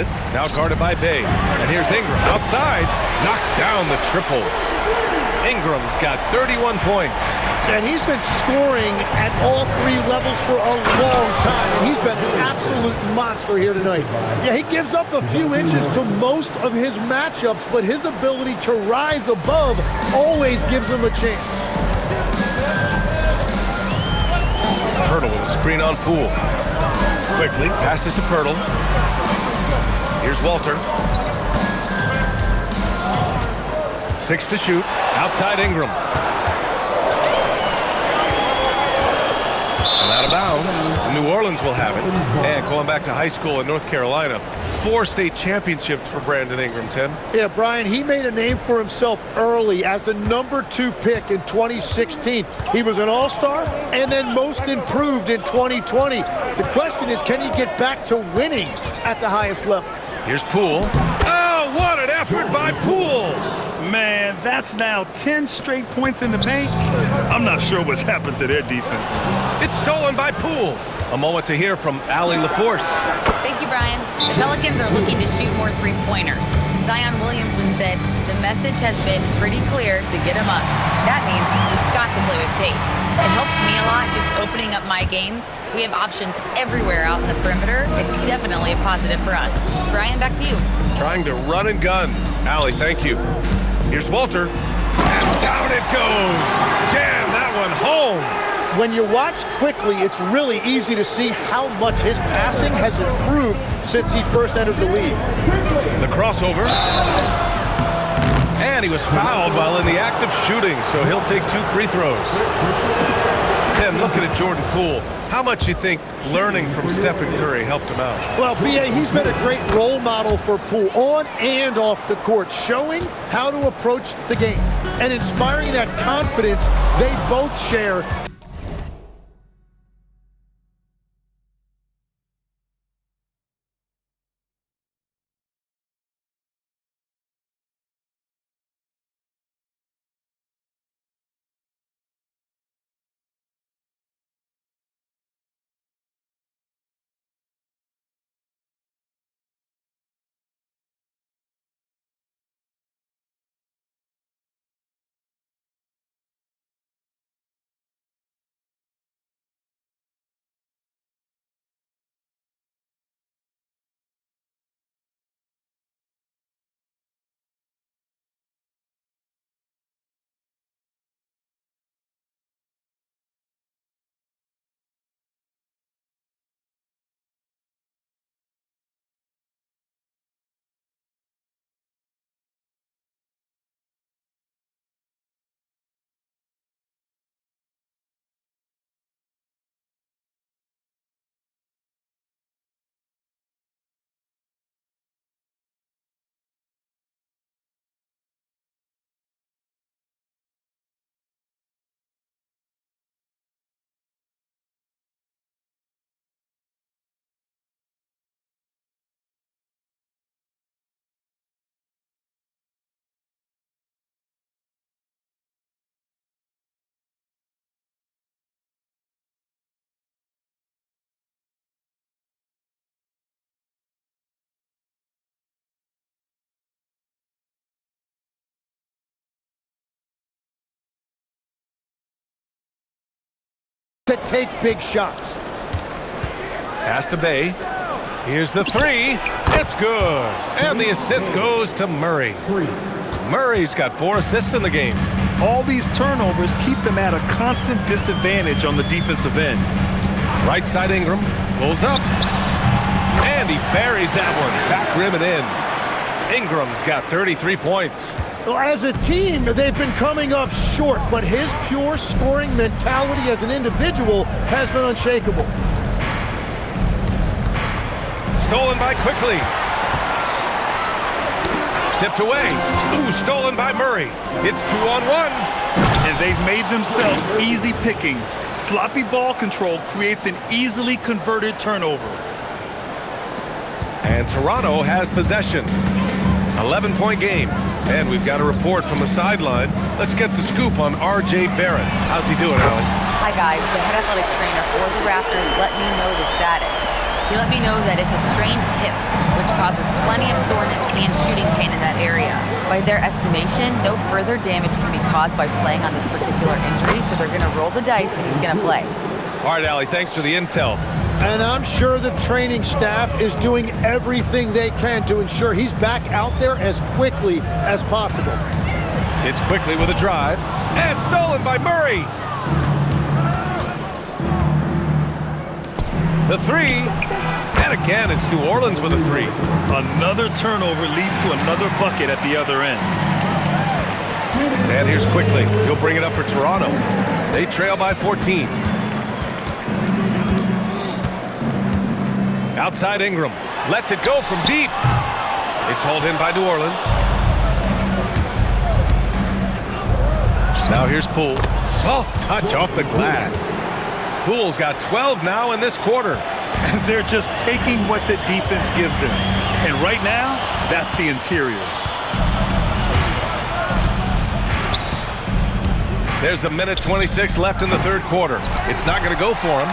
it. Now guarded by Bay. And here's Ingram. Outside. Knocks down the triple. Ingram's got 31 points. And he's been scoring at all three levels for a long time. And he's been an absolute monster here tonight. Yeah, he gives up a few inches to most of his matchups, but his ability to rise above always gives him a chance. Pirtle with a screen on Poole. Quickly passes to Pirtle. Here's Walter. 6 to shoot. Outside Ingram. And out of bounds. New Orleans will have it. And going back to high school in North Carolina, 4 state championships for Brandon Ingram, Tim. Yeah, Brian, he made a name for himself early as the #2 pick in 2016. He was an all-star and then most improved in 2020. The question is, can he get back to winning at the highest level? Here's Poole. Oh, what an effort by Poole! Man, that's now 10 straight points in the paint. I'm not sure what's happened to their defense. It's stolen by Poole. A moment to hear from Allie LaForce. Thank you, Brian. The Pelicans are looking to shoot more three-pointers. Zion Williamson said the message has been pretty clear to get him up. That means we've got to play with pace. It helps me a lot just opening up my game. We have options everywhere out in the perimeter. It's definitely a positive for us. Brian, back to you. Trying to run and gun. Allie, thank you. Here's Walter. And down it goes. Jam that one home. When you watch quickly, it's really easy to see how much his passing has improved since he first entered the league. The crossover. And he was fouled while in the act of shooting, so he'll take 2 free throws. Tim, looking at Jordan Poole, how much you think learning from Stephen Curry helped him out? Well, B.A., he's been a great role model for Poole on and off the court, showing how to approach the game and inspiring that confidence they both share. To take big shots. Pass to Bay. Here's the 3. It's good. And the assist goes to Murray. Murray's got 4 assists in the game. All these turnovers keep them at a constant disadvantage on the defensive end. Right side Ingram pulls up. And he buries that one. Back rim and in. Ingram's got 33 points. Well, as a team, they've been coming up short, but his pure scoring mentality as an individual has been unshakable. Stolen by Quickly. Tipped away. Ooh, stolen by Murray. It's 2-on-1. And they've made themselves easy pickings. Sloppy ball control creates an easily converted turnover. And Toronto has possession. 11-point game. And we've got a report from the sideline. Let's get the scoop on R.J. Barrett. How's he doing, Allie? Hi, guys. The head athletic trainer for the Raptors let me know the status. He let me know that it's a strained hip, which causes and shooting pain in that area. By their estimation, no further damage can be caused by playing on this particular injury, so they're going to roll the dice and he's going to play. All right, Allie, thanks for the intel. And I'm sure the training staff is doing everything they can to ensure he's back out there as quickly as possible. It's quickly with a drive, and stolen by Murray. The three, and again, it's New Orleans with a three. Another turnover leads to another bucket at the other end. And here's quickly. He'll bring it up for Toronto. They trail by 14. Outside Ingram. Lets it go from deep. It's hauled in by New Orleans. Now here's Poole. Soft touch off the glass. Poole's got 12 now in this quarter. They're just taking what the defense gives them. And right now, that's the interior. There's 1:26 left in the third quarter. It's not going to go for him.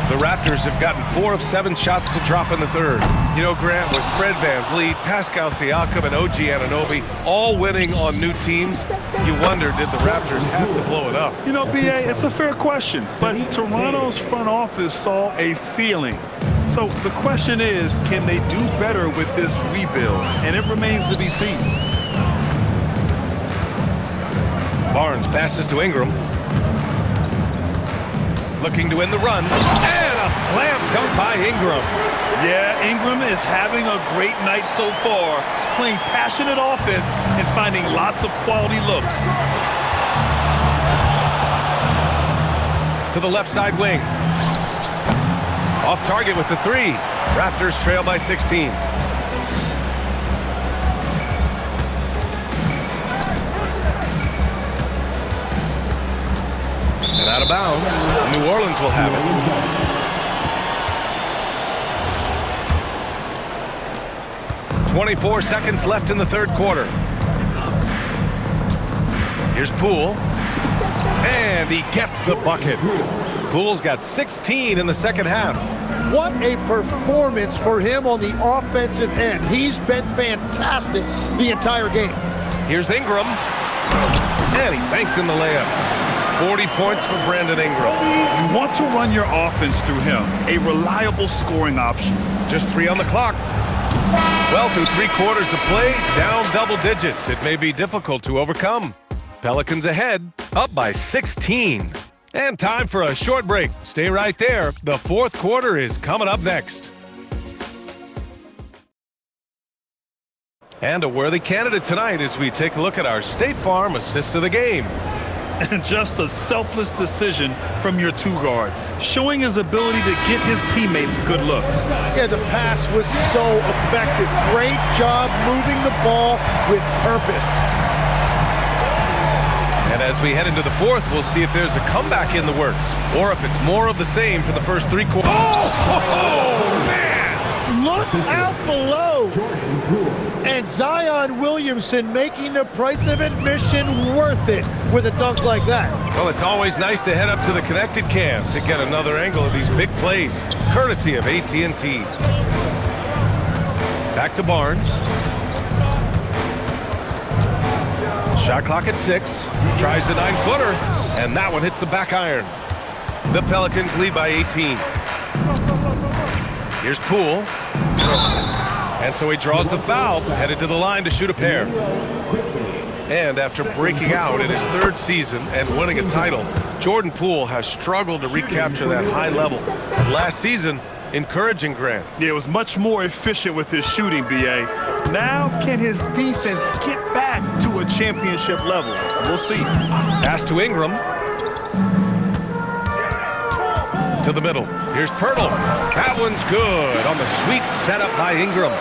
The Raptors have gotten 4 of 7 shots to drop in the third. You know, Grant, with Fred VanVleet, Pascal Siakam, and OG Anunoby all winning on new teams, you wonder, did the Raptors have to blow it up? You know, B.A., it's a fair question, but Toronto's front office saw a ceiling. So the question is, can they do better with this rebuild? And it remains to be seen. Barnes passes to Ingram. Looking to win the run. And a slam dunk by Ingram. Yeah, Ingram is having a great night so far, playing passionate offense and finding lots of quality looks. To the left side wing. Off target with the three. Raptors trail by 16. And out of bounds. New Orleans will have it. 24 seconds left in the third quarter. Here's Poole. And he gets the bucket. Poole's got 16 in the second half. What a performance for him on the offensive end. He's been fantastic the entire game. Here's Ingram. And he banks in the layup. 40 points for Brandon Ingram. You want to run your offense through him, a reliable scoring option. Just 3 on the clock. Well, through 3 quarters of play, down double digits. It may be difficult to overcome. Pelicans ahead, up by 16. And time for a short break. Stay right there. The fourth quarter is coming up next. And a worthy candidate tonight as we take a look at our State Farm assist of the game. And just a selfless decision from your two-guard, showing his ability to get his teammates good looks. Yeah, the pass was so effective. Great job moving the ball with purpose. And as we head into the fourth, we'll see if there's a comeback in the works or if it's more of the same for the first 3 quarters. Oh, man! Look out below. And Zion Williamson making the price of admission worth it with a dunk like that. Well, it's always nice to head up to the connected cam to get another angle of these big plays, courtesy of AT&T. Back to Barnes. Shot clock at 6. Tries the 9-footer, and that one hits the back iron. The Pelicans lead by 18. Here's Poole. And so he draws the foul, headed to the line to shoot a pair. And after breaking out in his 3rd season and winning a title, Jordan Poole has struggled to recapture that high level. And last season, encouraging Grant. Yeah, it was much more efficient with his shooting, B.A. Now, can his defense get back to a championship level? We'll see. Pass to Ingram. To the middle. Here's Pirtle. That one's good on the sweet setup by Ingram.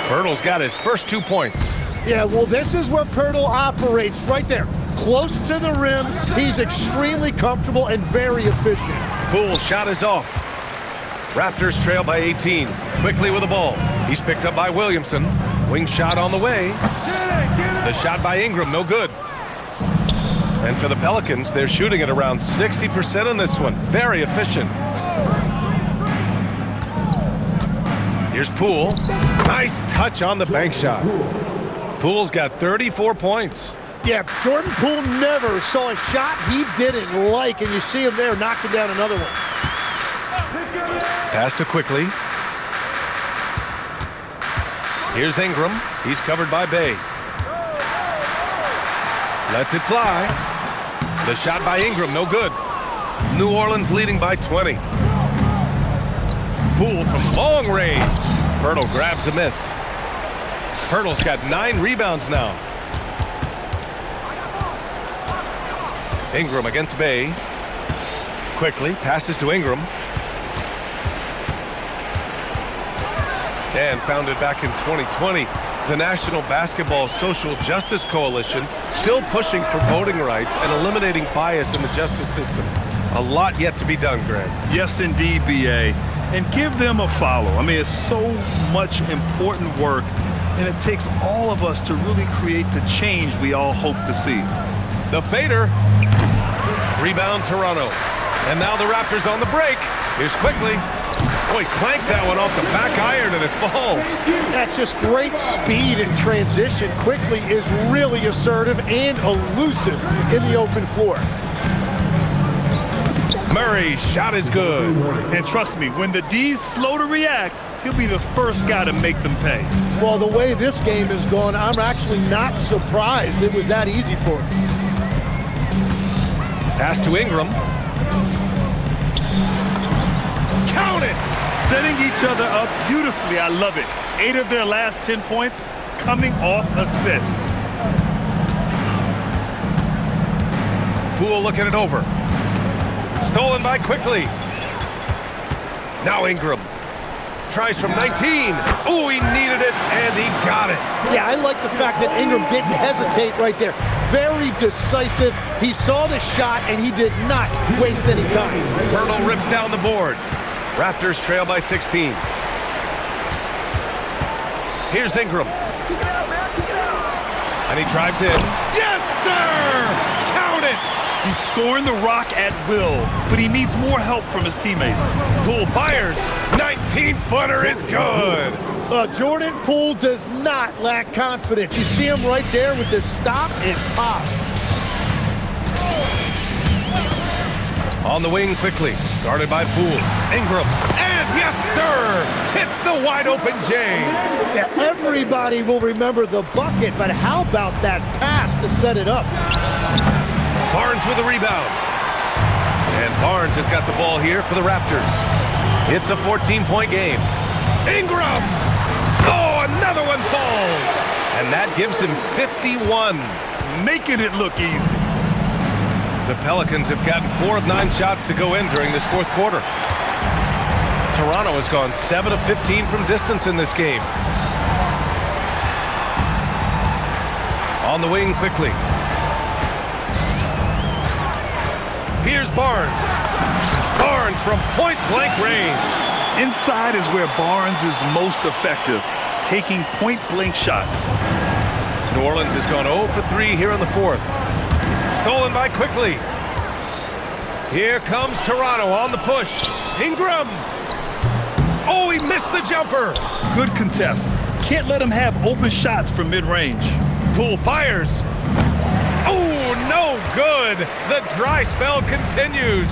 Pirtle's got his first 2 points. Yeah, well, this is where Pirtle operates, right there. Close to the rim. He's extremely comfortable and very efficient. Poole's shot is off. Raptors trail by 18. Quickly with the ball. He's picked up by Williamson. Wing shot on the way. The shot by Ingram, no good. And for the Pelicans, they're shooting at around 60% on this one. Very efficient. Here's Poole. Nice touch on the bank shot. Poole's got 34 points. Yeah, Jordan Poole never saw a shot he didn't like, and you see him there knocking down another one. Pass to Quickly. Here's Ingram. He's covered by Bay. Lets it fly. The shot by Ingram, no good. New Orleans leading by 20. Poole from long range. Pirtle grabs a miss. Pirtle's got 9 rebounds now. Ingram against Bay. Quickly passes to Ingram. And founded back in 2020, the National Basketball Social Justice Coalition still pushing for voting rights and eliminating bias in the justice system. A lot yet to be done, Greg. Yes, indeed, B.A. And give them a follow. I mean, it's so much important work, and it takes all of us to really create the change we all hope to see. The fader. Rebound, Toronto. And now the Raptors on the break. Here's Quickly. Boy, clanks that one off the back iron and it falls. That's just great speed and transition. Quickly is really assertive and elusive in the open floor. Murray, shot is good. And trust me, when the D's slow to react, he'll be the first guy to make them pay. Well, the way this game is going, I'm actually not surprised it was that easy for him. Pass to Ingram. Count it! Setting each other up beautifully. I love it. 8 of their last 10 points coming off assists. Poole looking it over. Stolen by Quickly. Now Ingram. Tries from 19. Oh, he needed it, and he got it. Yeah, I like the fact that Ingram didn't hesitate right there. Very decisive. He saw the shot, and he did not waste any time. Pirtle rips down the board. Raptors trail by 16. Here's Ingram. And he drives in. Yes, sir! Count it! He's scoring the rock at will, but he needs more help from his teammates. Poole fires. 19-footer is good. Jordan Poole does not lack confidence. You see him right there with the stop and pop. On the wing Quickly. Guarded by Poole. Ingram. And yes, sir! Hits the wide-open J. Yeah, everybody will remember the bucket, but how about that pass to set it up? Barnes with a rebound. And Barnes has got the ball here for the Raptors. It's a 14-point game. Ingram! Oh, another one falls! And that gives him 51. Making it look easy. The Pelicans have gotten 4 of 9 shots to go in during this fourth quarter. Toronto has gone 7 of 15 from distance in this game. On the wing Quickly. Here's Barnes. Barnes from point-blank range. Inside is where Barnes is most effective, taking point-blank shots. New Orleans has gone 0 for 3 here in the fourth. Stolen by Quickly. Here comes Toronto on the push. Ingram. Oh, he missed the jumper. Good contest. Can't let him have open shots from mid-range. Poole fires. Oh, no good. The dry spell continues.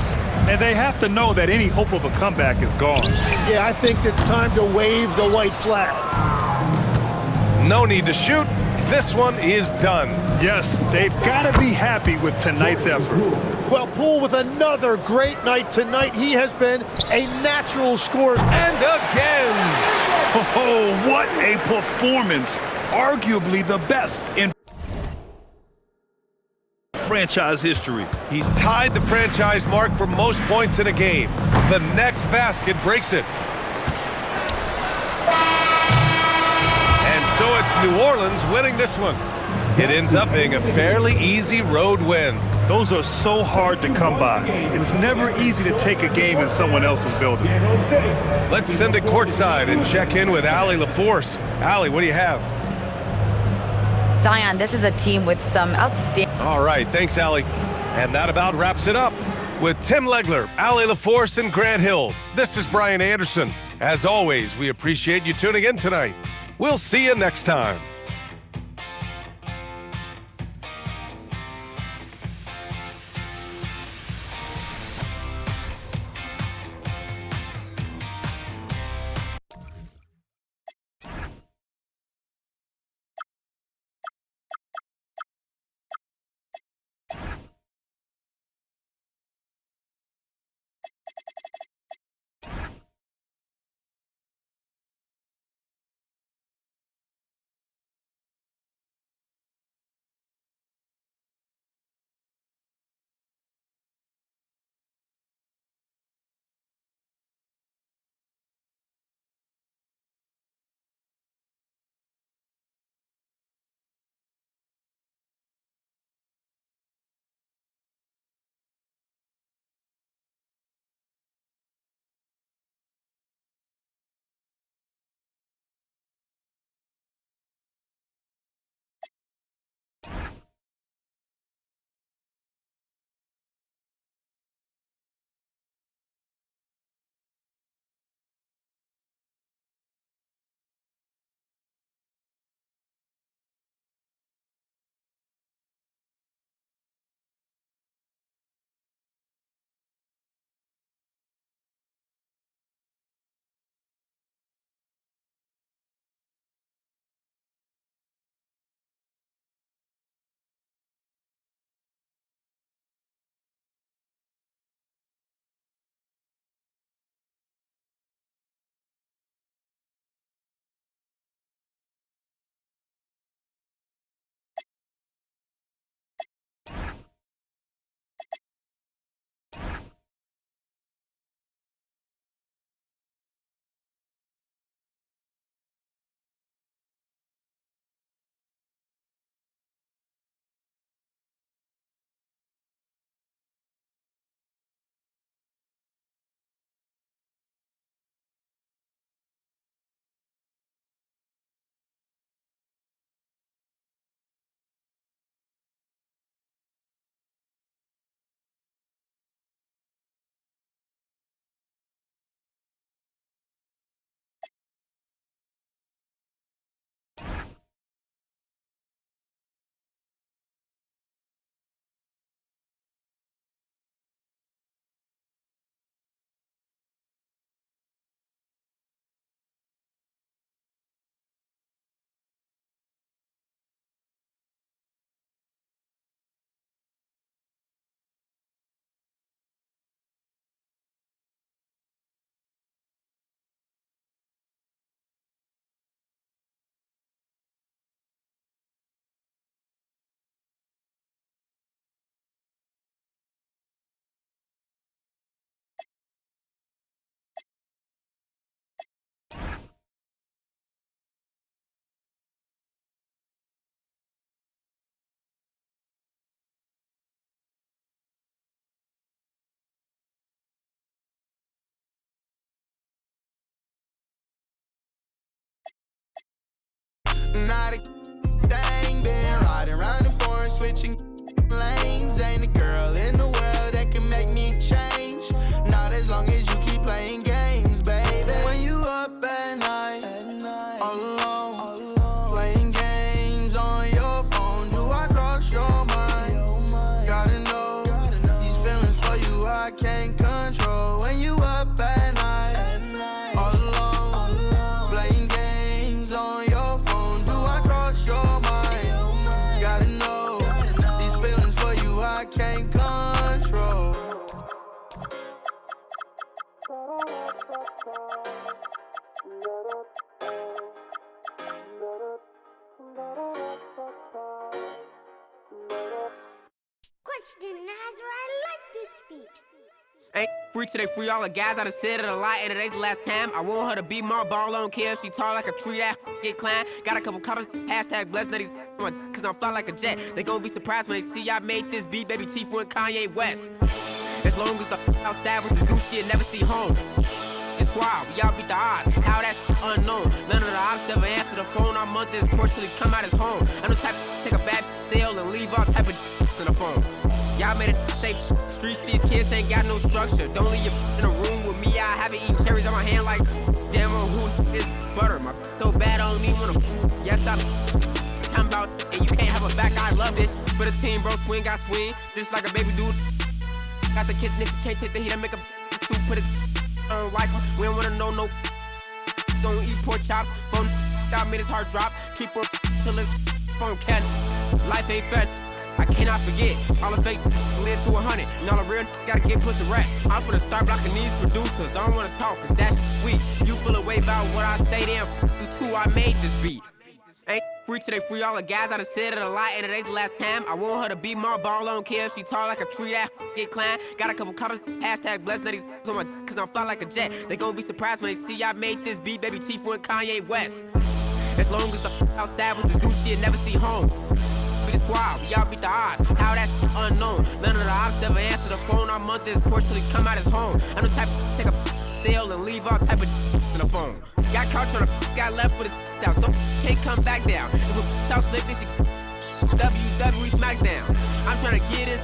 And they have to know that any hope of a comeback is gone. Yeah, I think it's time to wave the white flag. No need to shoot. This one is done. Yes, they've got to be happy with tonight's effort. Well, Poole with another great night tonight. He has been a natural scorer. And again. Oh, what a performance. Arguably the best in franchise history. He's tied the franchise mark for most points in a game. The next basket breaks it. And so it's New Orleans winning this one. It ends up being a fairly easy road win. Those are so hard to come by. It's never easy to take a game in someone else's building. Let's send it courtside and check in with Allie LaForce. Allie, what do you have? Zion, this is a team with some outstanding... All right, thanks, Allie. And that about wraps it up. With Tim Legler, Allie LaForce, and Grant Hill, this is Brian Anderson. As always, we appreciate you tuning in tonight. We'll see you next time. Not a thing, been riding around in foreign, switching lanes. Ain't a girl in the world that can make me change. Not as long as you keep playing games, baby. When you up at night, all alone, playing games on your phone, do I cross your mind? Gotta know, these feelings for you I can't control. When you up at night, all alone, playing games on your phone, do I cross your mind? Gotta know, these feelings for you I can't control. Question, Nazar, I like this beat. Ain't free till they free all the guys. I done said it a lot, and it ain't the last time. I want her to be my ball, I don't care if she tall like a tree, that get climb. Got a couple comments, hashtag blessed, now these cause I'm fly like a jet. They gon' be surprised when they see I made this beat, baby Chief and Kanye West. As long as the outside with the zoo shit, never see home. It's wild, we all beat the odds, how that unknown. None of the ops ever answer the phone. I'm on this porch till he come out his home. I'm the type to take a bad deal and leave all type of in the phone. Y'all made it safe streets, these kids ain't got no structure. Don't leave your in a room with me, I have it eating cherries on my hand like damn on who is butter. My so bad I don't even wanna. Yes, I'm talking about, and you can't have a back. I love this for the team, bro. Swing, got swing, just like a baby dude. Got the kitchen if you can't take the heat. I make a soup, put his like him. We don't wanna know no. Don't eat pork chops. Phone out, made his heart drop. Keep her till his phone cat. Life ain't fed. I cannot forget all the fake live to 100. And all the real gotta get put to rest. I'm finna start blocking these producers. Don't wanna talk, cause that's sweet. You feel away about what I say, damn. You too, I made this beat. Ain't free till they free all the guys. I done said it a lot, and it ain't the last time. I want her to be my ball. I don't care if she tall like a tree, that get climb. Got a couple comments, hashtag blessed, now these on my, cause I'm fly like a jet. They gon' be surprised when they see I made this beat, baby Chief and Kanye West. As long as the outside with the zoo shit, never see home. Be the squad, we all beat the odds. How that's unknown. None of the ops ever answer the phone. Our month is Porsche till he come out his home. I'm the type to take a sale and leave all type of in the phone. Got caught trying to got left with his out, so can't come back down. If a talk slick, then she WWE SmackDown. I'm trying to get this,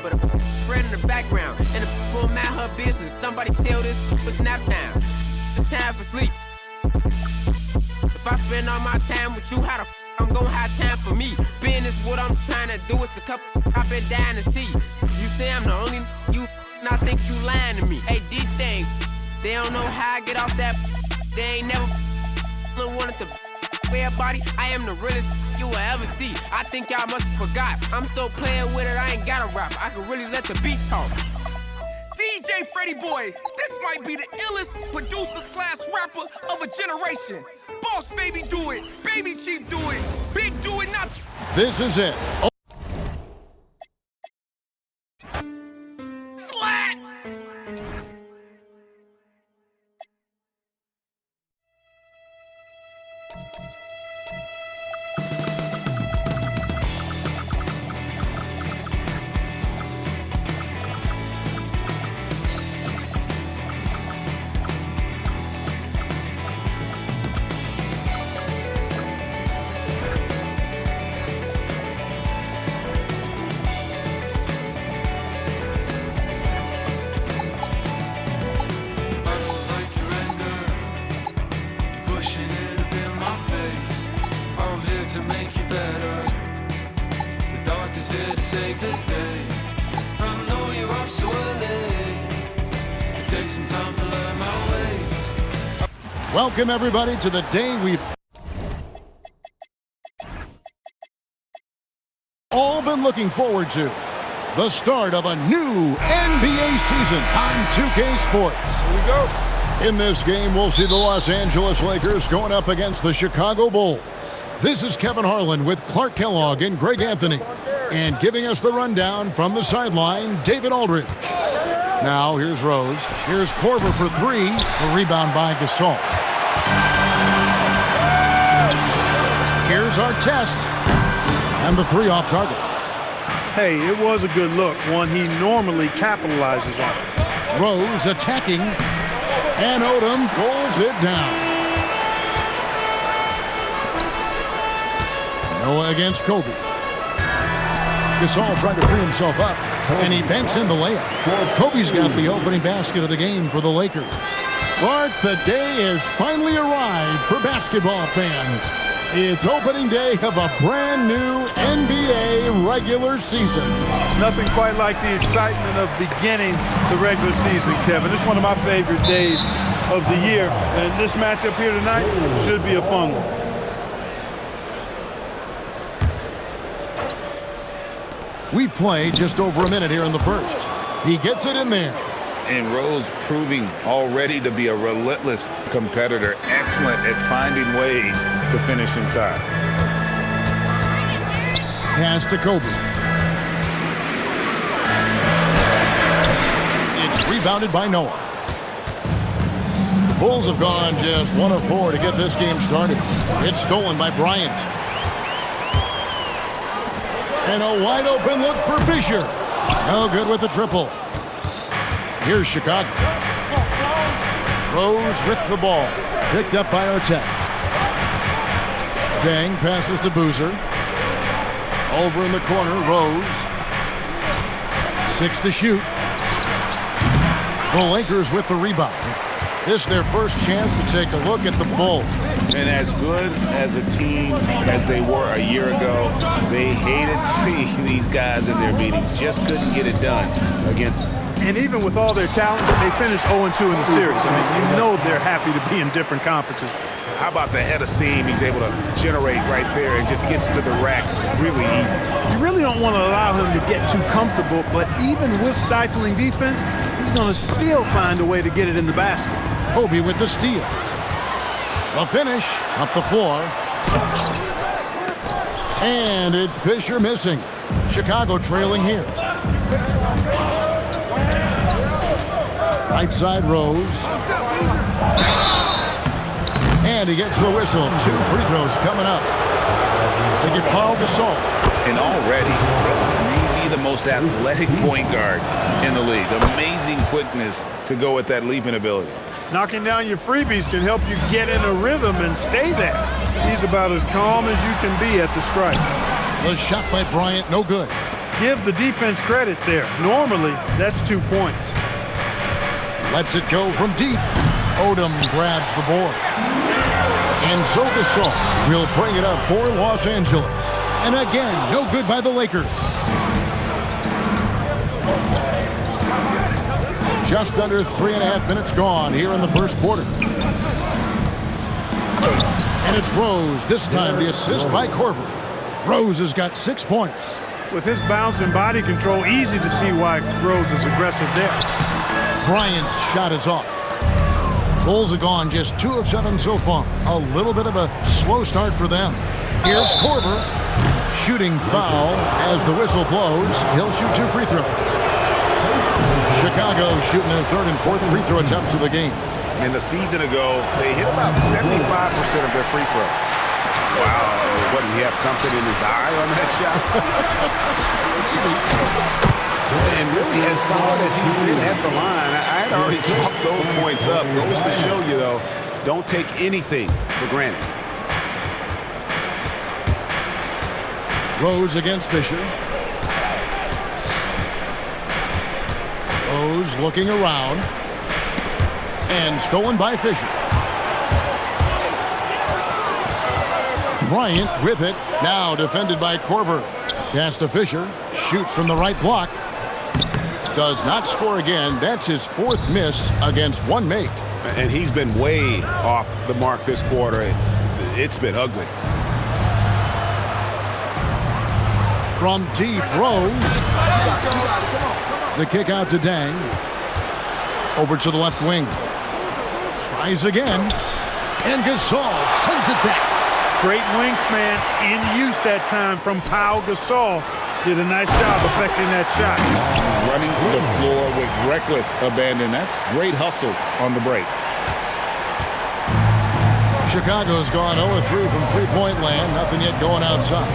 but a friend in the background. And the format her business. Somebody tell this it's nap time. It's time for sleep. If I spend all my time with you, how the I'm gonna have time for me. Spin is what I'm trying to do. It's a couple I've been dying to see. You say I'm the only you, and I think you lying to me. Hey, D-Thing, they don't know how I get off that. They ain't never wanted to everybody. I am the realest you will ever see. I think y'all must have forgot. I'm still playing with it, I ain't gotta rap. I can really let the beat talk. DJ Freddie Boy, this might be the illest producer / rapper of a generation. Boss Baby do it, Baby Chief do it, Big do it, not. This is it. Slat! Save the day. I know you're up so early. It takes some time to learn my ways. Welcome everybody to the day we've all been looking forward to. The start of a new NBA season on 2K Sports. Here we go. In this game, we'll see the Los Angeles Lakers going up against the Chicago Bulls. This is Kevin Harlan with Clark Kellogg and Greg Anthony. And giving us the rundown from the sideline, David Aldridge. Now, here's Rose. Here's Korver for three. The rebound by Gasol. Here's Artest. And the three off target. Hey, it was a good look, one he normally capitalizes on. Rose attacking. And Odom pulls it down. Noah against Kobe. Gasol trying to free himself up, and he banks in the layup. Kobe's got the opening basket of the game for the Lakers. Clark, the day has finally arrived for basketball fans. It's opening day of a brand new NBA regular season. Nothing quite like the excitement of beginning the regular season, Kevin. It's one of my favorite days of the year, and this matchup here tonight should be a fun one. We've played just over a minute here in the first. He gets it in there. And Rose proving already to be a relentless competitor, excellent at finding ways to finish inside. Pass to Kobe. It's rebounded by Noah. The Bulls have gone just 1 of 4 to get this game started. It's stolen by Bryant. And a wide open look for Fisher. No good with the triple. Here's Chicago. Rose with the ball. Picked up by Artest. Dang passes to Boozer. Over in the corner, Rose. 6 to shoot. The Lakers with the rebound. This is their first chance to take a look at the Bulls. And as good as a team as they were a year ago, they hated seeing these guys in their meetings. Just couldn't get it done against them. And even with all their talent, they finished 0-2 in the series. I mean, you know they're happy to be in different conferences. How about the head of steam he's able to generate right there and just gets to the rack really easy. You really don't want to allow him to get too comfortable, but even with stifling defense, he's going to still find a way to get it in the basket. Kobe with the steal. The finish up the floor. And it's Fisher missing. Chicago trailing here. Right side Rose. And he gets the whistle. 2 free throws coming up. They get Paul Gasol. And already, Rose may be the most athletic point guard in the league. Amazing quickness to go with that leaping ability. Knocking down your freebies can help you get in a rhythm and stay there. He's about as calm as you can be at the strike. The shot by Bryant, no good. Give the defense credit there. Normally, that's 2 points. Lets it go from deep. Odom grabs the board. And so Gasol will bring it up for Los Angeles. And again, no good by the Lakers. Just under 3.5 minutes gone here in the first quarter. And it's Rose. This time the assist by Korver. Rose has got 6 points. With his bounce and body control, easy to see why Rose is aggressive there. Bryant's shot is off. Bulls have gone just 2 of 7 so far. A little bit of a slow start for them. Here's Korver. Shooting foul as the whistle blows. He'll shoot 2 free throws. Chicago shooting their 3rd and 4th free throw attempts of the game. And a season ago, they hit about 75% of their free throws. Wow, what, did he have something in his eye on that shot? And really, as solid as he's been at the line, I had already chalked those points up. Goes to show you, though, don't take anything for granted. Rose against Fisher. Rose looking around. And stolen by Fisher. Bryant with it. Now defended by Korver. Pass to Fisher. Shoots from the right block. Does not score again. That's his 4th miss against 1 make. And he's been way off the mark this quarter. It's been ugly. From deep, Rose. The kick out to Dang. Over to the left wing. Tries again. And Gasol sends it back. Great wingspan in use that time from Pau Gasol. Did a nice job affecting that shot. Running the floor with reckless abandon. That's great hustle on the break. Chicago's gone 0-3 from three-point land. Nothing yet going outside.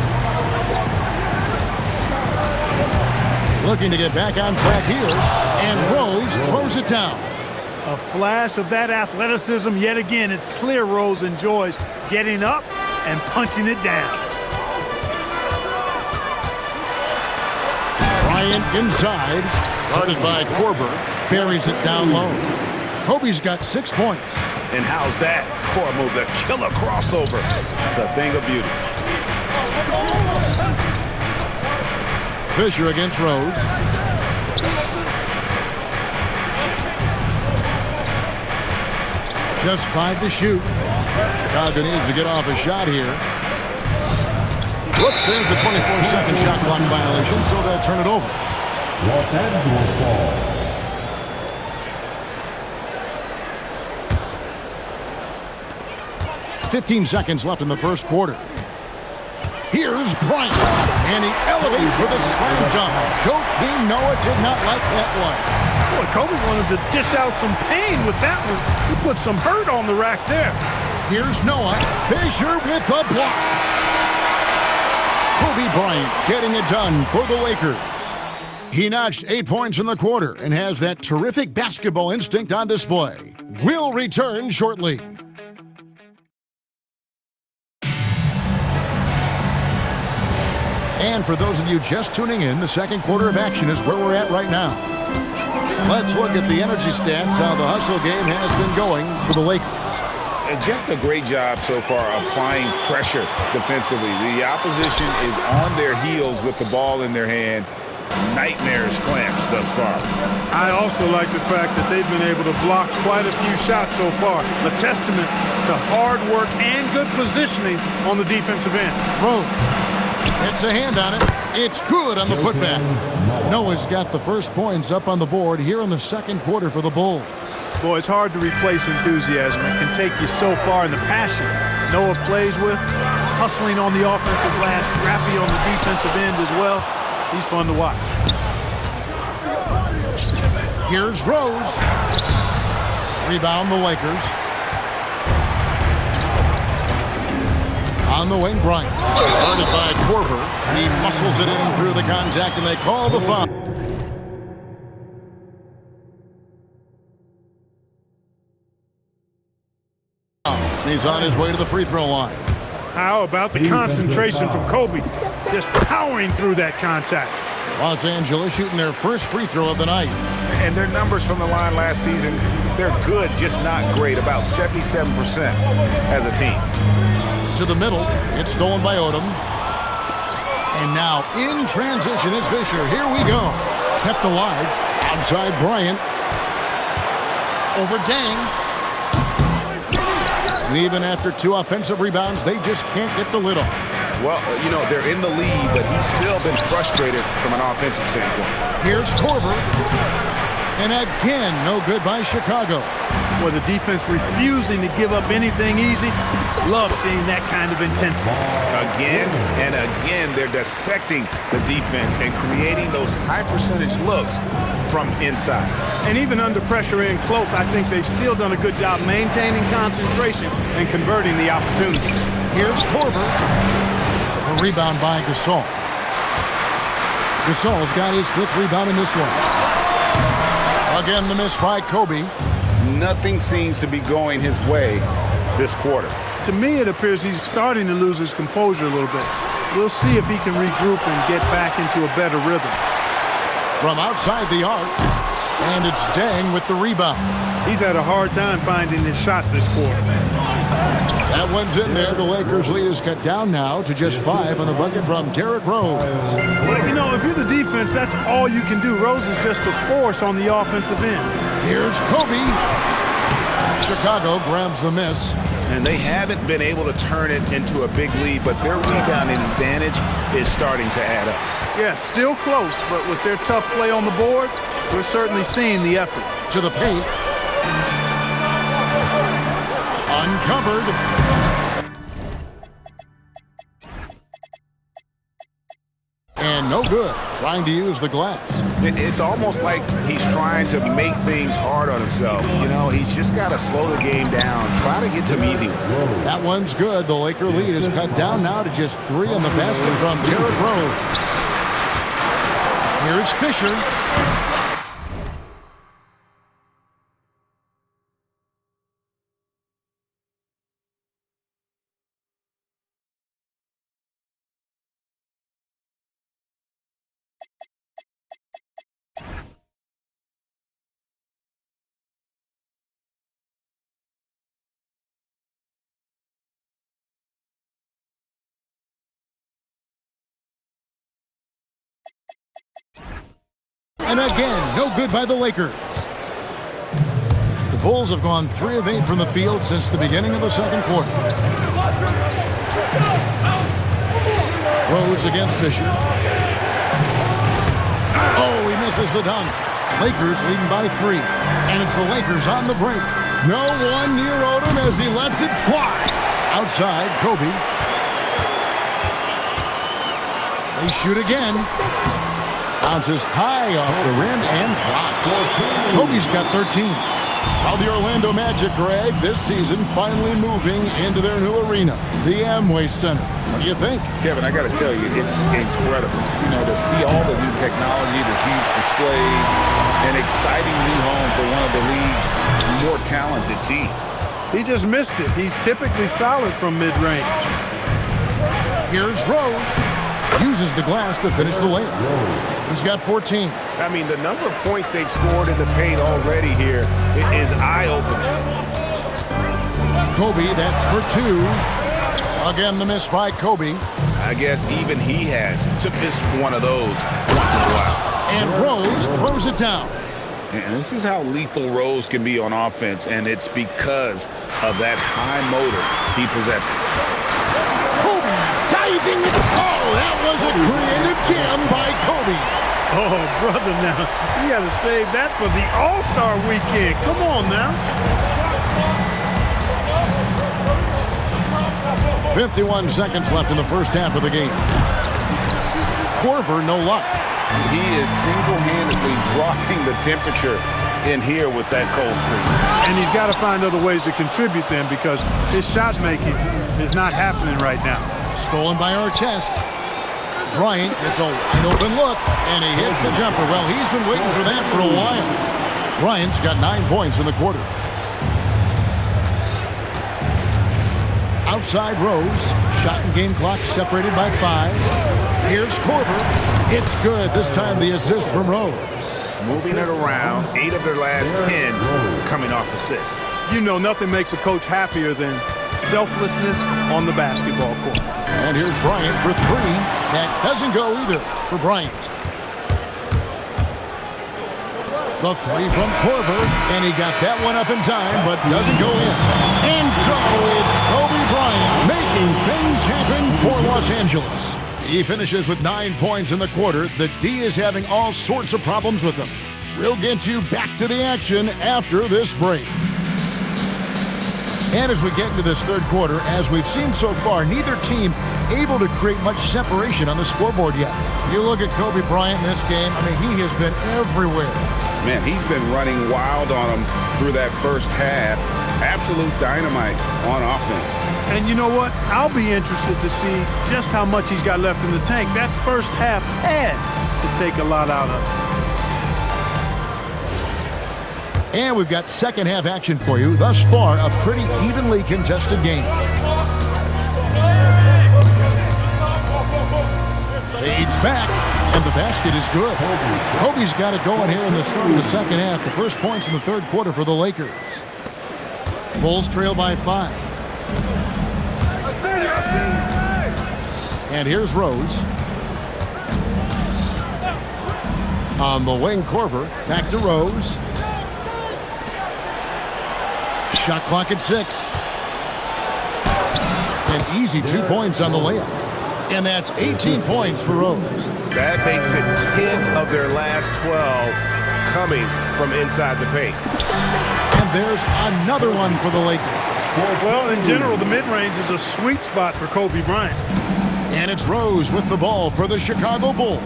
Looking to get back on track here. And Rose throws it down. A flash of that athleticism yet again. It's clear Rose enjoys getting up and punching it down. Bryant inside, guarded by Korver, buries it down low. Kobe's got 6 points. And how's that for a move? The killer crossover. It's a thing of beauty. Fisher against Rose. Just 5 to shoot. Chicago needs to get off a shot here. Whoops, there's the 24-second shot clock violation, so they'll turn it over. Los Angeles ball. $15 seconds left in the first quarter. Here's Bryant, and he elevates for the slam dunk. Joakim Noah did not like that one. Boy, Kobe wanted to dish out some pain with that one. He put some hurt on the rack there. Here's Noah. Fisher with the block. Kobe Bryant getting it done for the Lakers. He notched 8 points in the quarter and has that terrific basketball instinct on display. We'll return shortly. And for those of you just tuning in, the second quarter of action is where we're at right now. Let's look at the energy stats, how the hustle game has been going for the Lakers. Just a great job so far applying pressure defensively. The opposition is on their heels with the ball in their hand. Nightmares clamps thus far. I also like the fact that they've been able to block quite a few shots so far. A testament to hard work and good positioning on the defensive end. Rose gets a hand on it. It's good on the putback. Noah's got the first points up on the board here in the second quarter for the Bulls. Boy, it's hard to replace enthusiasm. It can take you so far in the passion Noah plays with, hustling on the offensive glass, scrappy on the defensive end as well. He's fun to watch. Here's Rose. Rebound the Lakers. On the wing, Bryant. Guarded by Korver. He muscles it in through the contact, and they call the foul. He's on his way to the free throw line. How about the concentration from Kobe? Just powering through that contact. Los Angeles shooting their first free throw of the night. And their numbers from the line last season, they're good, just not great. About 77% as a team. To the middle, it's stolen by Odom. And now in transition is Fisher. Here we go. Kept alive. Outside Bryant. Over Dang. And even after 2 offensive rebounds, they just can't get the lid off. Well, you know, they're in the lead, but he's still been frustrated from an offensive standpoint. Here's Korver. And again, no good by Chicago. Boy, the defense refusing to give up anything easy. Love seeing that kind of intensity. Again and again, they're dissecting the defense and creating those high-percentage looks from inside. And even under pressure in close, I think they've still done a good job maintaining concentration and converting the opportunities. Here's Korver. A rebound by Gasol. Gasol's got his 5th rebound in this one. Again, the miss by Kobe. Nothing seems to be going his way this quarter. To me, it appears he's starting to lose his composure a little bit. We'll see if he can regroup and get back into a better rhythm. From outside the arc, and it's Dang with the rebound. He's had a hard time finding his shot this quarter. That one's in there. The Lakers' lead is cut down now to just 5 on the bucket from Derrick Rose. Well, you know, if you're the defense, that's all you can do. Rose is just a force on the offensive end. Here's Kobe. Chicago grabs the miss. And they haven't been able to turn it into a big lead, but their rebounding advantage is starting to add up. Yeah, still close, but with their tough play on the boards, we're certainly seeing the effort. To the paint. Uncovered. And no good. Trying to use the glass. It's almost like he's trying to make things hard on himself. You know, he's just got to slow the game down. Try to get some easy ones. That one's good. The Laker lead is cut down now to just 3 on the basket from Derrick Rose. Here's Fisher. And again, no good by the Lakers. The Bulls have gone 3 of 8 from the field since the beginning of the second quarter. Rose against Fisher. Oh, he misses the dunk. Lakers leading by 3. And it's the Lakers on the break. No one near Odom as he lets it fly. Outside, Kobe. They shoot again. Bounces high off the rim and drops. Kobe's got 13. While the Orlando Magic, Greg, this season finally moving into their new arena, the Amway Center. What do you think? Kevin, I got to tell you, it's incredible. You know, to see all the new technology, the huge displays, an exciting new home for one of the league's more talented teams. He just missed it. He's typically solid from mid-range. Here's Rose. uses the glass to finish the layup. He's got 14. I mean, the number of points they've scored in the paint already here is eye-opening. Kobe, that's for 2. Again, the miss by Kobe. I guess even he has to miss one of those once in a while. And Rose throws it down. And this is how lethal Rose can be on offense, and it's because of that high motor he possesses. Kobe diving. Oh, that was a creative jam by Kobe. Oh, brother, now, you got to save that for the All-Star weekend. Come on now. 51 seconds left in the first half of the game. Korver, no luck. He is single-handedly dropping the temperature in here with that cold streak. And he's got to find other ways to contribute then, because his shot making is not happening right now. Stolen by Artest. Bryant gets a wide open look, and he hits the jumper. Well, he's been waiting for that for a while. Bryant's got 9 points in the quarter. Outside Rose. Shot and game clock separated by 5. Here's Korver. It's good. This time the assist from Rose. Moving it around. 8 of their last 10 coming off assists. You know, nothing makes a coach happier than selflessness on the basketball court. And here's Bryant for 3. That doesn't go either for Bryant. The 3 from Korver, and he got that one up in time, but doesn't go in. And so it's Kobe Bryant making things happen for Los Angeles. He finishes with 9 points in the quarter. The D is having all sorts of problems with him. We'll get you back to the action after this break. And as we get into this third quarter, as we've seen so far, neither team able to create much separation on the scoreboard yet. You look at Kobe Bryant in this game, I mean, he has been everywhere. Man, he's been running wild on them through that first half. Absolute dynamite on offense. And you know what? I'll be interested to see just how much he's got left in the tank. That first half had to take a lot out of him. And we've got second half action for you. Thus far, a pretty evenly contested game. Fades back, and the basket is good. Kobe's got it going here in the start of the second half. The first points in the third quarter for the Lakers. Bulls trail by 5. And here's Rose. On the wing, Korver. Back to Rose. Shot clock at 6. An easy 2 points on the layup. And that's 18 points for Rose. That makes it 10 of their last 12 coming from inside the paint. And there's another one for the Lakers. Well, in general, the mid-range is a sweet spot for Kobe Bryant. And it's Rose with the ball for the Chicago Bulls.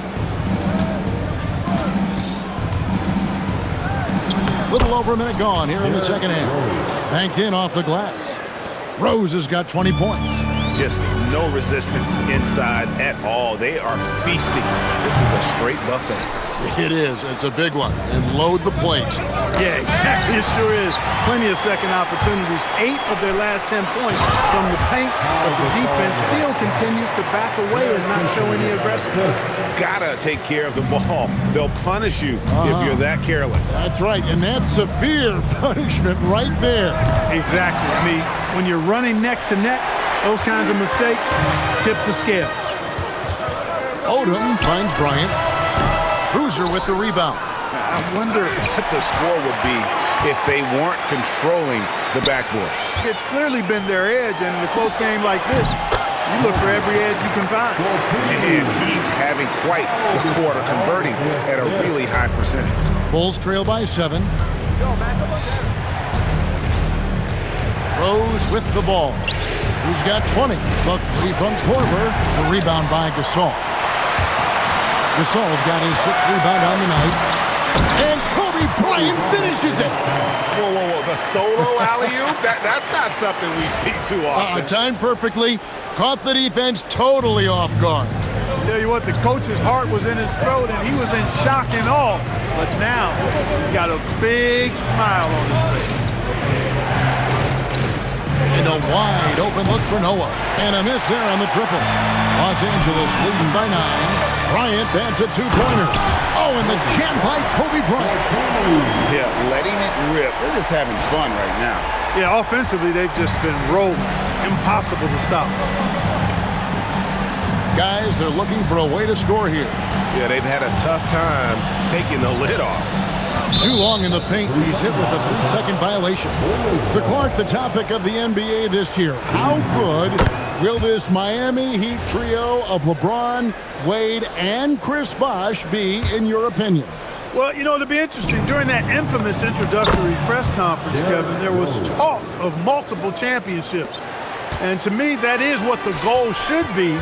Little over a minute gone here in the second half. Banked in off the glass. Rose has got 20 points. Just no resistance inside at all. They are feasting. This is a straight buffet. It is. It's a big one. And load the plate. Yeah, exactly. It sure is. Plenty of second opportunities. 8 of their last 10 points from the paint, but the defense still continues to back away and not show any aggression. Gotta take care of the ball. They'll punish you if you're that careless. That's right, and that's severe punishment right there. Exactly. I mean, when you're running neck to neck, those kinds of mistakes tip the scales. Odom finds Bryant. Boozer with the rebound. I wonder what the score would be if they weren't controlling the backboard. It's clearly been their edge, and in a close game like this, you look for every edge you can find. And he's having quite the quarter, converting at a really high percentage. Bulls trail by 7. Rose with the ball. Who's got 20? The 3 from Korver. The rebound by Gasol. Gasol's got his 6th rebound on the night. And Kobe Bryant finishes it. Whoa, whoa, whoa. The solo alley-oop? That's not something we see too often. Timed perfectly. Caught the defense totally off guard. Tell you what, the coach's heart was in his throat, and he was in shock and awe. But now, he's got a big smile on his face. And a wide open look for Noah. And a miss there on the triple. Los Angeles leading by 9. Bryant bats a two-pointer. Oh, and the jam by Kobe Bryant. Yeah, letting it rip. They're just having fun right now. Yeah, offensively, they've just been rolling. Impossible to stop. Guys, they're looking for a way to score here. Yeah, they've had a tough time taking the lid off. Too long in the paint. He's hit with a 3-second violation. To Clark, the topic of the NBA this year. How good will this Miami Heat trio of LeBron, Wade, and Chris Bosh be, in your opinion? Well, you know, it'll be interesting. During that infamous introductory press conference, Kevin, there was talk of multiple championships. And to me, that is what the goal should be.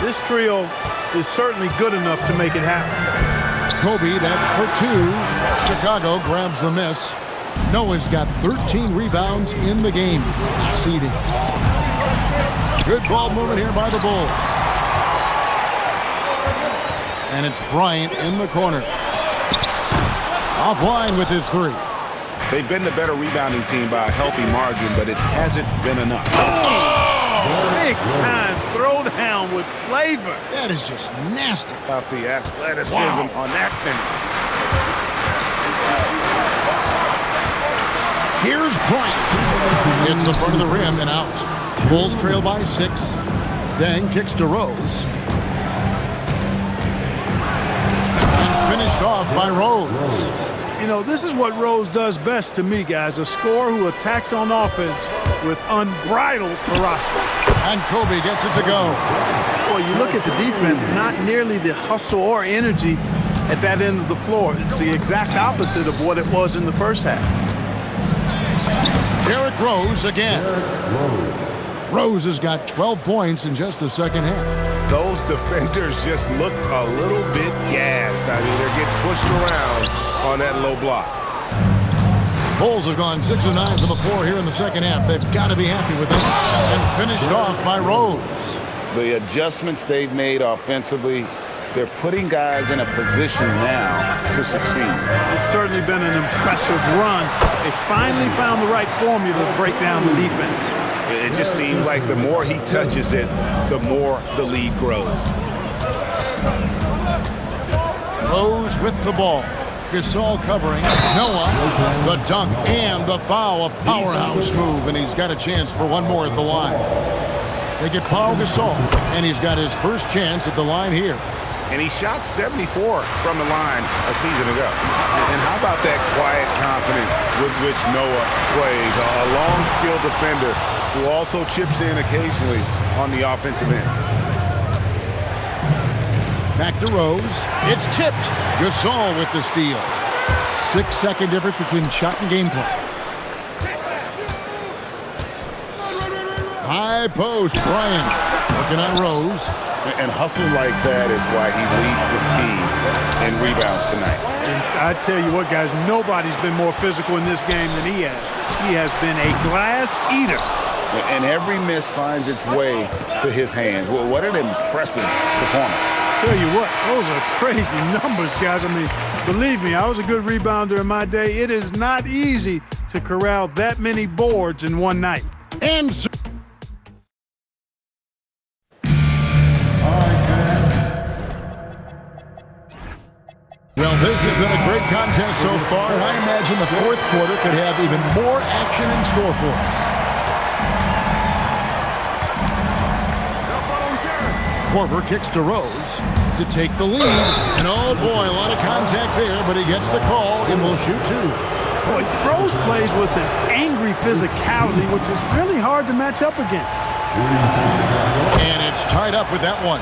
This trio is certainly good enough to make it happen. Kobe, that's for 2. Chicago grabs the miss. Noah's got 13 rebounds in the game. Conceding. Good ball movement here by the Bulls. And it's Bryant in the corner. Offline with his 3. They've been the better rebounding team by a healthy margin, but it hasn't been enough. Big time throwdown with flavor. That is just nasty. About the athleticism on that finish. Here's Bryant. Hits the front of the rim and out. Bulls trail by 6. Then kicks to Rose. And finished off by Rose. You know, this is what Rose does best to me, guys. A scorer who attacks on offense with unbridled ferocity. And Kobe gets it to go. Boy, you look at the defense, not nearly the hustle or energy at that end of the floor. It's the exact opposite of what it was in the first half. Derrick Rose again. Rose has got 12 points in just the second half. Those defenders just looked a little bit gassed. I mean, they're getting pushed around on that low block. Bulls have gone 6 of 9 from the floor here in the second half. They've got to be happy with it. And finished off by Rose. The adjustments they've made offensively, they're putting guys in a position now to succeed. It's certainly been an impressive run. They finally found the right formula to break down the defense. It just seems like the more he touches it, the more the lead grows. Rose with the ball. Gasol covering. Noah, the dunk and the foul. A powerhouse move, and he's got a chance for one more at the line. They get Paul Gasol, and he's got his first chance at the line here. And he shot 74 from the line a season ago. And how about that quiet confidence with which Noah plays? A long, skilled defender who also chips in occasionally on the offensive end. Back to Rose. It's tipped. Gasol with the steal. 6-second difference between the shot and game clock. High post, Bryant working on Rose. And hustle like that is why he leads his team in rebounds tonight. And I tell you what, guys, nobody's been more physical in this game than he has. He has been a glass eater. And every miss finds its way to his hands. Well, what an impressive performance. Tell you what, those are crazy numbers, guys. I mean, believe me, I was a good rebounder in my day. It is not easy to corral that many boards in one night. And well, this has been a great contest so far, and I imagine the fourth quarter could have even more action in store for us. Korver kicks to Rose to take the lead. And oh boy, a lot of contact there, but he gets the call and will shoot 2. Boy, Rose plays with an angry physicality, which is really hard to match up against. And it's tied up with that one.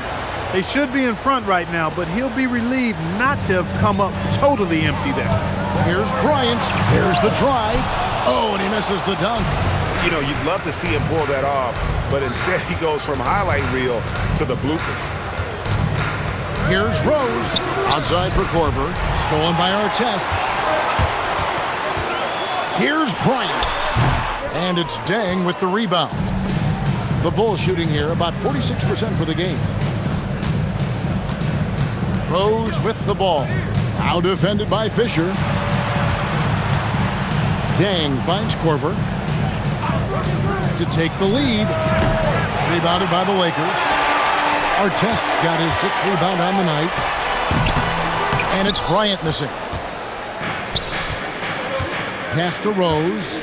They should be in front right now, but he'll be relieved not to have come up totally empty there. Here's Bryant. Here's the drive. Oh, and he misses the dunk. You know, you'd love to see him pull that off, but instead he goes from highlight reel to the bloopers. Here's Rose. Outside for Korver. Stolen by Artest. Here's Bryant. And it's Deng with the rebound. The Bulls shooting here about 46% for the game. Rose with the ball. Now defended by Fisher. Deng finds Korver. to take the lead. Rebounded by the Lakers. Artest's got his 6th rebound on the night. And it's Bryant missing. Pass to Rose.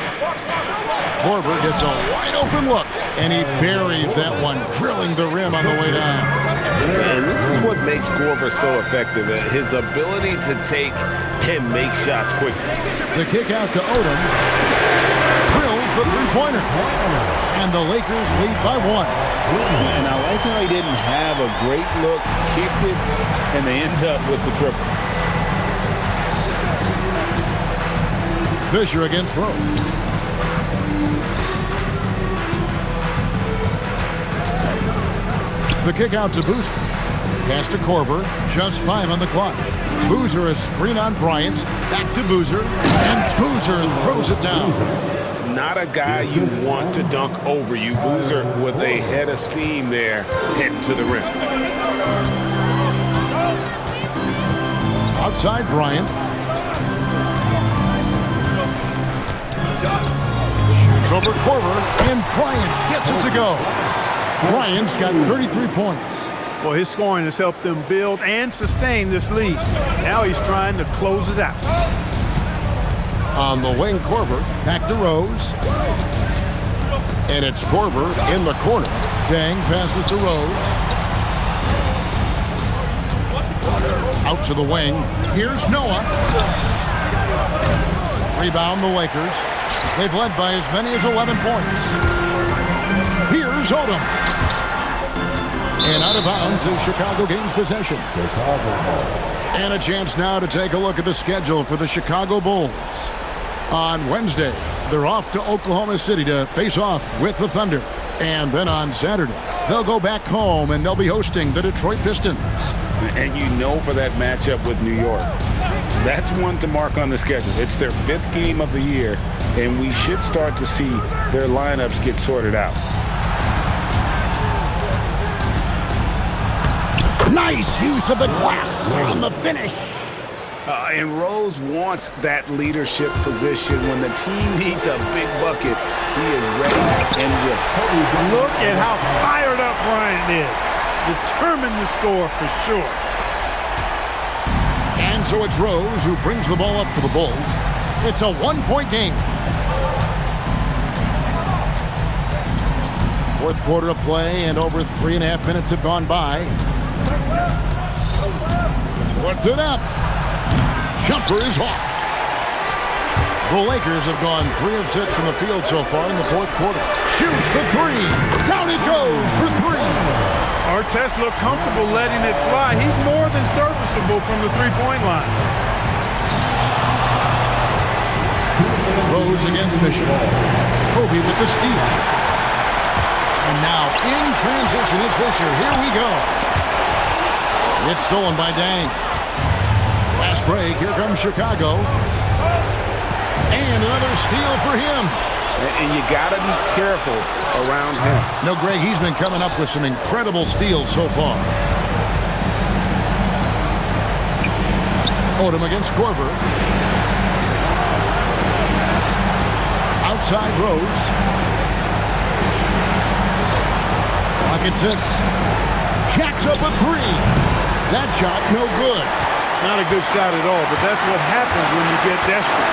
Korver gets a wide open look, and he buries that one, drilling the rim on the way down. And this is what makes Korver so effective, his ability to take and make shots quickly. The kick out to Odom. Drills the three-pointer. And the Lakers lead by 1. And I like how he didn't have a great look, kicked it, and they end up with the triple. Fisher against Rose. The kick out to Boozer. Pass to Korver. Just 5 on the clock. Boozer a screen on Bryant. Back to Boozer. And Boozer throws it down. Not a guy you want to dunk over you. Boozer with a head of steam there, heading to the rim. Outside Bryant. Shoots over Korver, and Bryant gets it to go. Bryant's got 33 points. Well, his scoring has helped them build and sustain this lead. Now he's trying to close it out. On the wing, Korver, back to Rose. And it's Korver in the corner. Dang passes to Rose. Out to the wing. Here's Noah. Rebound the Lakers. They've led by as many as 11 points. Here's Odom. And out of bounds as Chicago gains possession. And a chance now to take a look at the schedule for the Chicago Bulls. On Wednesday, they're off to Oklahoma City to face off with the Thunder. And then on Saturday, they'll go back home and they'll be hosting the Detroit Pistons. And you know for that matchup with New York, that's one to mark on the schedule. It's their 5th game of the year, and we should start to see their lineups get sorted out. Nice use of the glass on the finish. And Rose wants that leadership position. When the team needs a big bucket, he is ready and willing. Look at how fired up Bryant is. Determined to score for sure. And so it's Rose who brings the ball up for the Bulls. It's a 1-point game. 4th quarter of play, and over 3.5 minutes have gone by. Puts it up. Jumper is off. The Lakers have gone 3 of 6 from the field so far in the 4th quarter. Shoots the 3. Down it goes for 3. Artest looked comfortable letting it fly. He's more than serviceable from the three-point line. Rose against Fisher. Kobe with the steal. And now in transition is Fisher. Here we go. It's stolen by Dang. Fast break. Here comes Chicago. And another steal for him. And you got to be careful around him. No, Greg, he's been coming up with some incredible steals so far. Odom against Korver. Outside Rose. Pocket 6. Jacks up a 3. That shot, no good. Not a good shot at all, but that's what happens when you get desperate.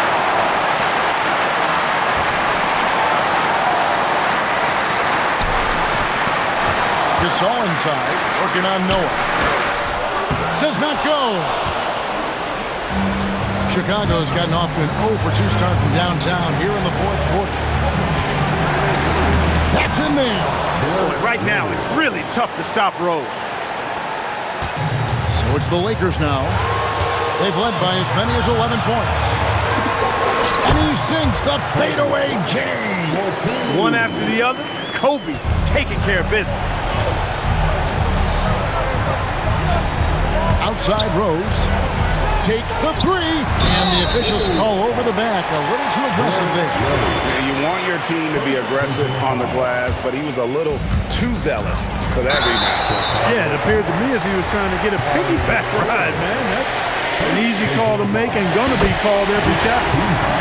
Gasol inside, working on Noah. Does not go. Chicago's gotten off to an 0 for 2 start from downtown here in the 4th quarter. That's in there. Boy, right now it's really tough to stop Rose. So it's the Lakers now. They've led by as many as 11 points. And he sinks the fadeaway J. One after the other, Kobe taking care of business. Outside Rose. Takes the 3. And the officials call over the back. A little too aggressive there. Yeah, you want your team to be aggressive on the glass, but he was a little too zealous for that rebound. Yeah, it appeared to me as he was trying to get a piggyback ride, man. An easy call to make and going to be called every time.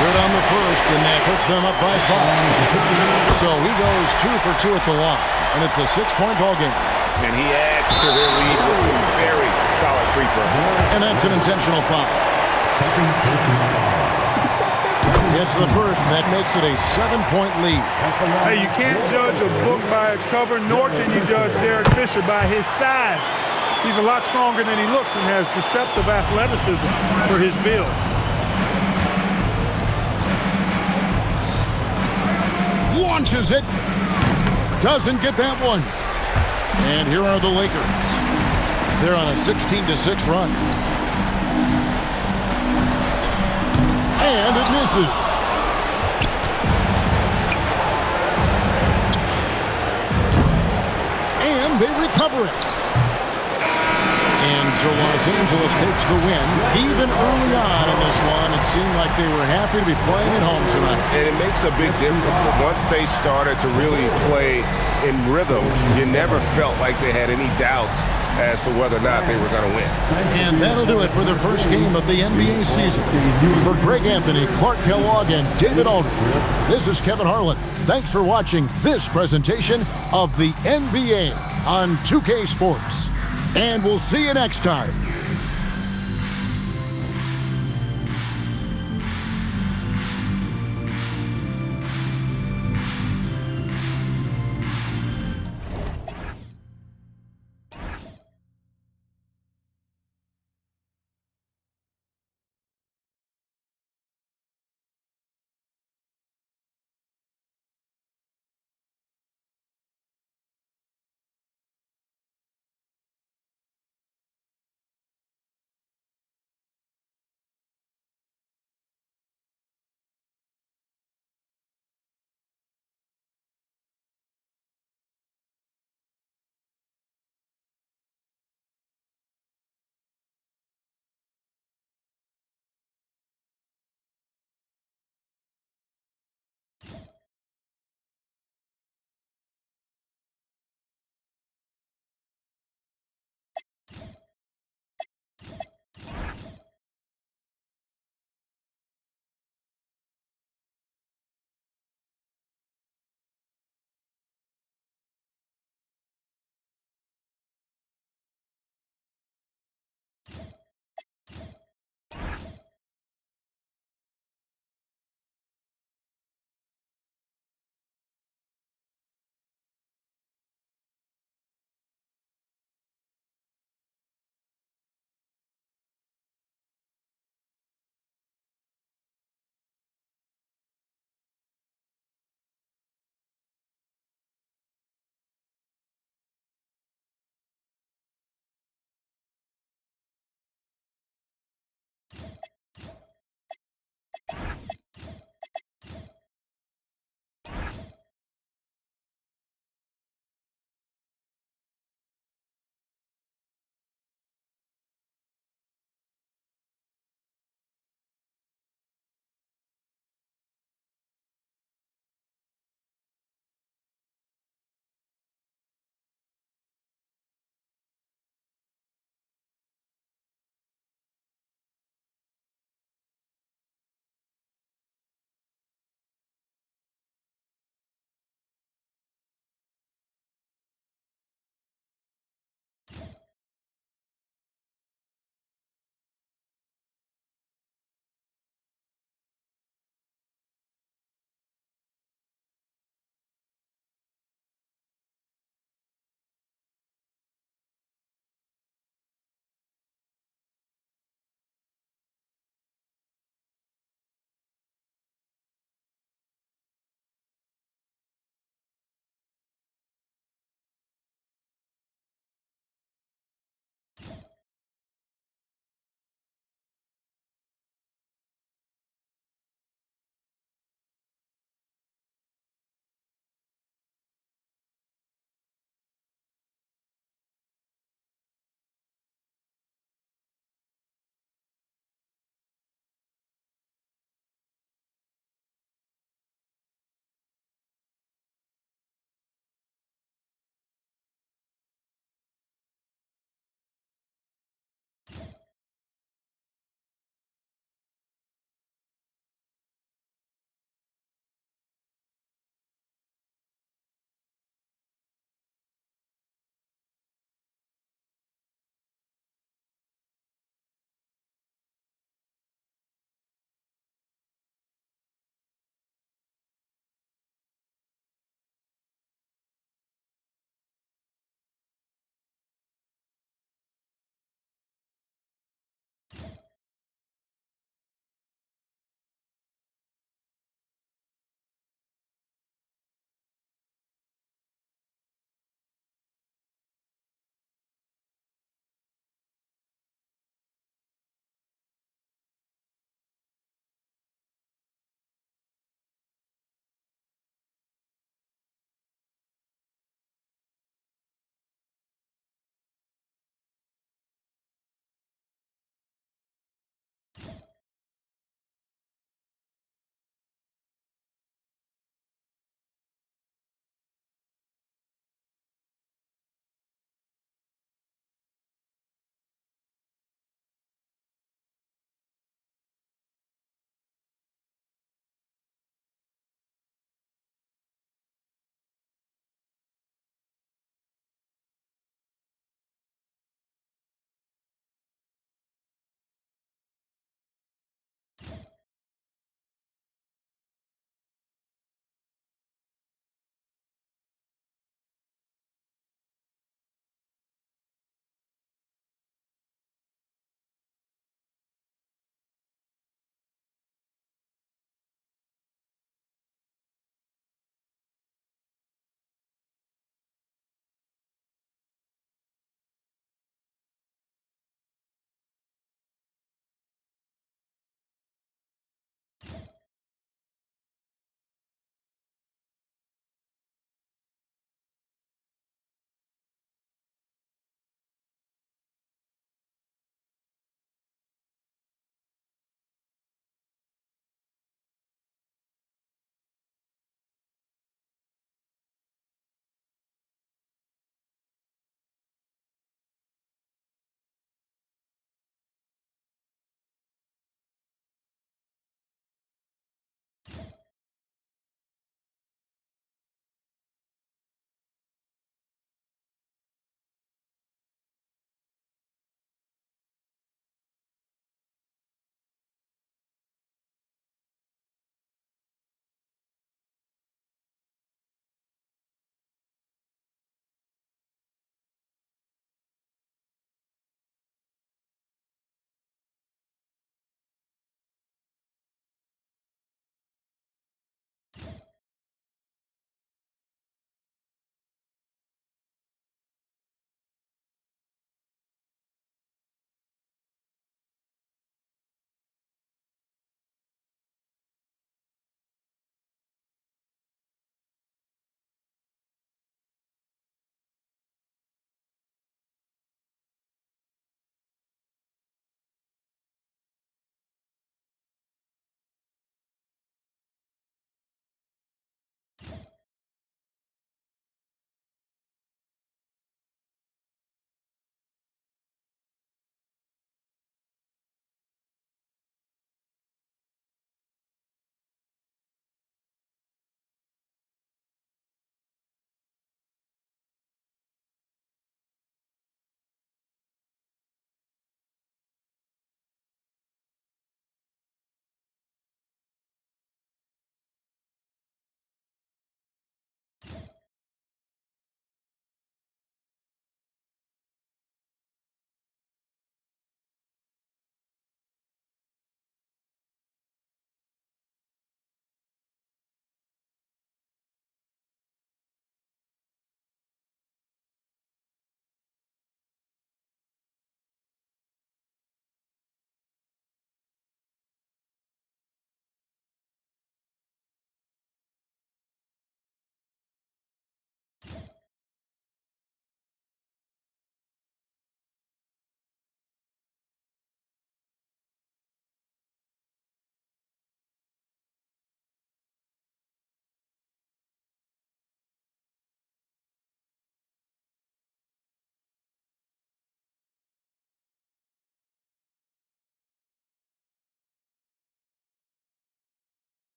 Good on the first, and that puts them up by 5. So he goes 2 for 2 at the line, and it's a 6-point ball game. And he adds to their lead with some very solid free throws. And that's an intentional foul. It's the first, and that makes it a 7-point lead. Hey, you can't judge a book by its cover, nor can you judge Derek Fisher by his size. He's a lot stronger than he looks and has deceptive athleticism for his build. Launches it. Doesn't get that one. And here are the Lakers. They're on a 16-6 run. And it misses. And they recover it. And so Los Angeles takes the win. Even early on in this one, it seemed like they were happy to be playing at home tonight. And it makes a big difference. Once they started to really play in rhythm, you never felt like they had any doubts as to whether or not they were going to win. And that'll do it for the first game of the NBA season. For Greg Anthony, Clark Kellogg, and David Aldridge, this is Kevin Harlan. Thanks for watching this presentation of the NBA on 2K Sports. And we'll see you next time.